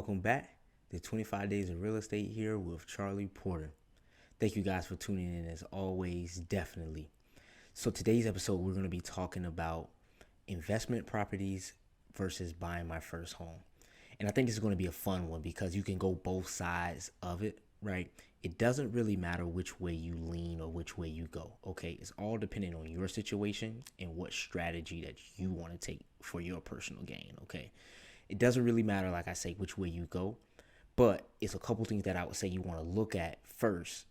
welcome back to 25 Days of Real Estate here with Charlie Porter. Thank you guys for tuning in as always, definitely. So, today's episode, we're going to be talking about investment properties versus buying my first home. And I think it's going to be a fun one because you can go both sides of it, right? It doesn't really matter which way you lean or which way you go, okay? It's all dependent on your situation and what strategy that you want to take for your personal gain, okay? It doesn't really matter, like I say, which way you go, but it's a couple things that I would say you want to look at first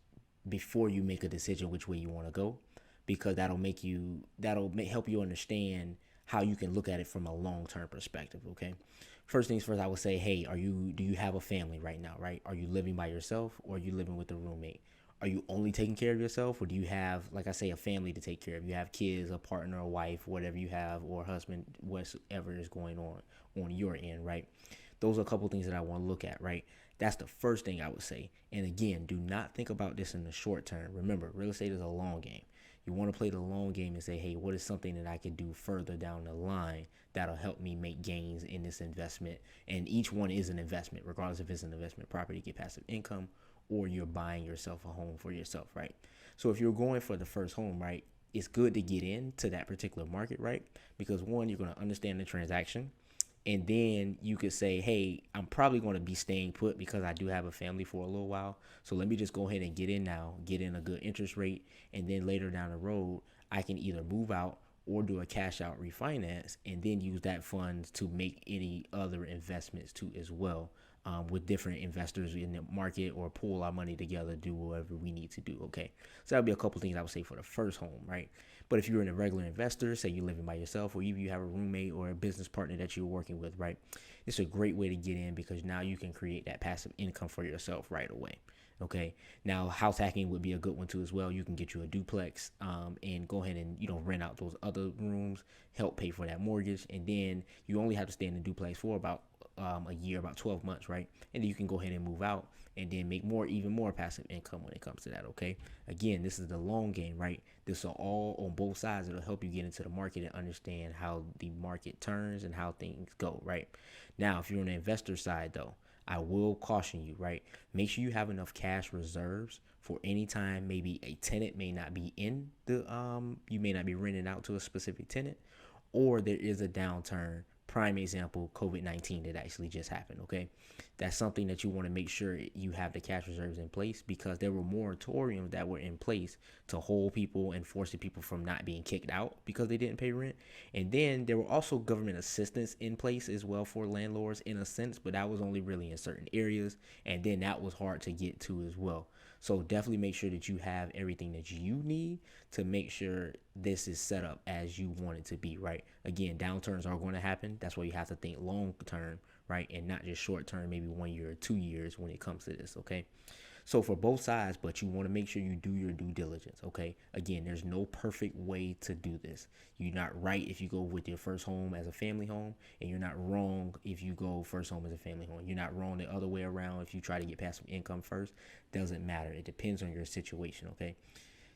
before you make a decision which way you want to go, because help you understand how you can look at it from a long-term perspective. Okay, first things first, I would say, hey, do you have a family right now? Right? Are you living by yourself or are you living with a roommate? Are you only taking care of yourself, or do you have, like I say, a family to take care of? You have kids, a partner, a wife, whatever you have, or a husband, whatever is going on your end, right? Those are a couple things that I want to look at, right? That's the first thing I would say. And again, do not think about this in the short term. Remember, real estate is a long game. You want to play the long game and say, hey, what is something that I could do further down the line that'll help me make gains in this investment? And each one is an investment, regardless if it's an investment property, get passive income, or you're buying yourself a home for yourself, right? So if you're going for the first home, right, it's good to get into that particular market, right? Because one, you're going to understand the transaction. And then you could say, hey, I'm probably going to be staying put because I do have a family for a little while. So let me just go ahead and get in now, get in a good interest rate. And then later down the road, I can either move out or do a cash out refinance and then use that funds to make any other investments too as well, with different investors in the market, or pool our money together, do whatever we need to do. Okay. So that'll be a couple things I would say for the first home, right? But if you're a regular investor, say you're living by yourself, or even you have a roommate or a business partner that you're working with, right? It's a great way to get in because now you can create that passive income for yourself right away. Okay. Now, house hacking would be a good one too as well. You can get you a duplex, and go ahead and rent out those other rooms, help pay for that mortgage, and then you only have to stay in the duplex for about a year, about 12 months, right? And then you can go ahead and move out and then make even more passive income when it comes to that. Okay. Again, this is the long game, right? This are all on both sides. It'll help you get into the market and understand how the market turns and how things go, right? Now, if you're on the investor side though, I will caution you, right? Make sure you have enough cash reserves for any time maybe a tenant may not be in you may not be renting out to a specific tenant, or there is a downturn. Prime example, COVID-19 that actually just happened, okay? That's something that you want to make sure you have the cash reserves in place, because there were moratoriums that were in place to hold people and forcing people from not being kicked out because they didn't pay rent. And then there were also government assistance in place as well for landlords in a sense, but that was only really in certain areas. And then that was hard to get to as well. So definitely make sure that you have everything that you need to make sure this is set up as you want it to be, right? Again, downturns are going to happen. That's why you have to think long term, right? And not just short term, maybe 1 year or 2 years when it comes to this, okay? So for both sides, but you want to make sure you do your due diligence, okay? Again, there's no perfect way to do this. You're not right if you go with your first home as a family home, and you're not wrong if you go first home as a family home. You're not wrong the other way around if you try to get passive income first. Doesn't matter. It depends on your situation, okay?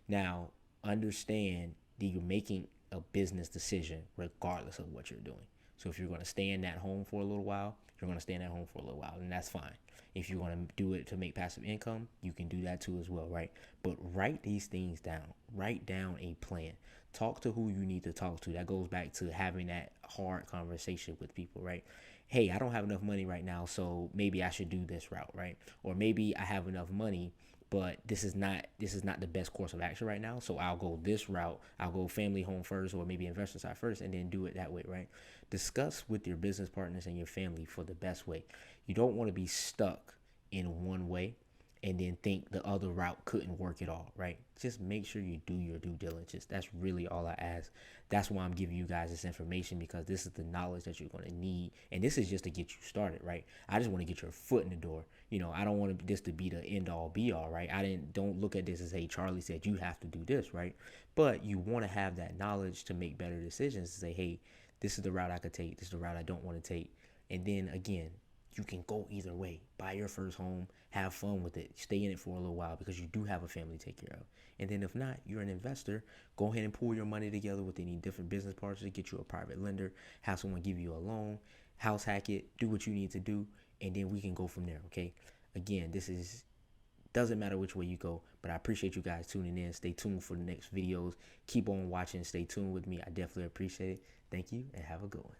Now, understand that you're making a business decision regardless of what you're doing. So if you're going to stay in that home for a little while, you're going to stay in that home for a little while, and that's fine. If you're going to do it to make passive income, you can do that too as well, right? But write these things down. Write down a plan. Talk to who you need to talk to. That goes back to having that hard conversation with people, right? Hey, I don't have enough money right now, so maybe I should do this route, right? Or maybe I have enough money, but this is not the best course of action right now. So I'll go this route. I'll go family home first, or maybe investor side first, and then do it that way, right? Discuss with your business partners and your family for the best way. You don't want to be stuck in one way and then think the other route couldn't work at all, right? Just make sure you do your due diligence. That's really all I ask. That's why I'm giving you guys this information, because this is the knowledge that you're going to need. And this is just to get you started, right? I just want to get your foot in the door. I don't want this to be the end all be all, right? Don't look at this as, hey, Charlie said you have to do this, right? But you want to have that knowledge to make better decisions, to say, hey, this is the route I could take. This is the route I don't want to take. And then again, you can go either way. Buy your first home, have fun with it, stay in it for a little while because you do have a family to take care of. And then if not, you're an investor, go ahead and pool your money together with any different business partners, get you a private lender, have someone give you a loan, house hack it, do what you need to do, and then we can go from there. Okay. Again, this is doesn't matter which way you go, but I appreciate you guys tuning in. Stay tuned for the next videos. Keep on watching. Stay tuned with me. I definitely appreciate it. Thank you and have a good one.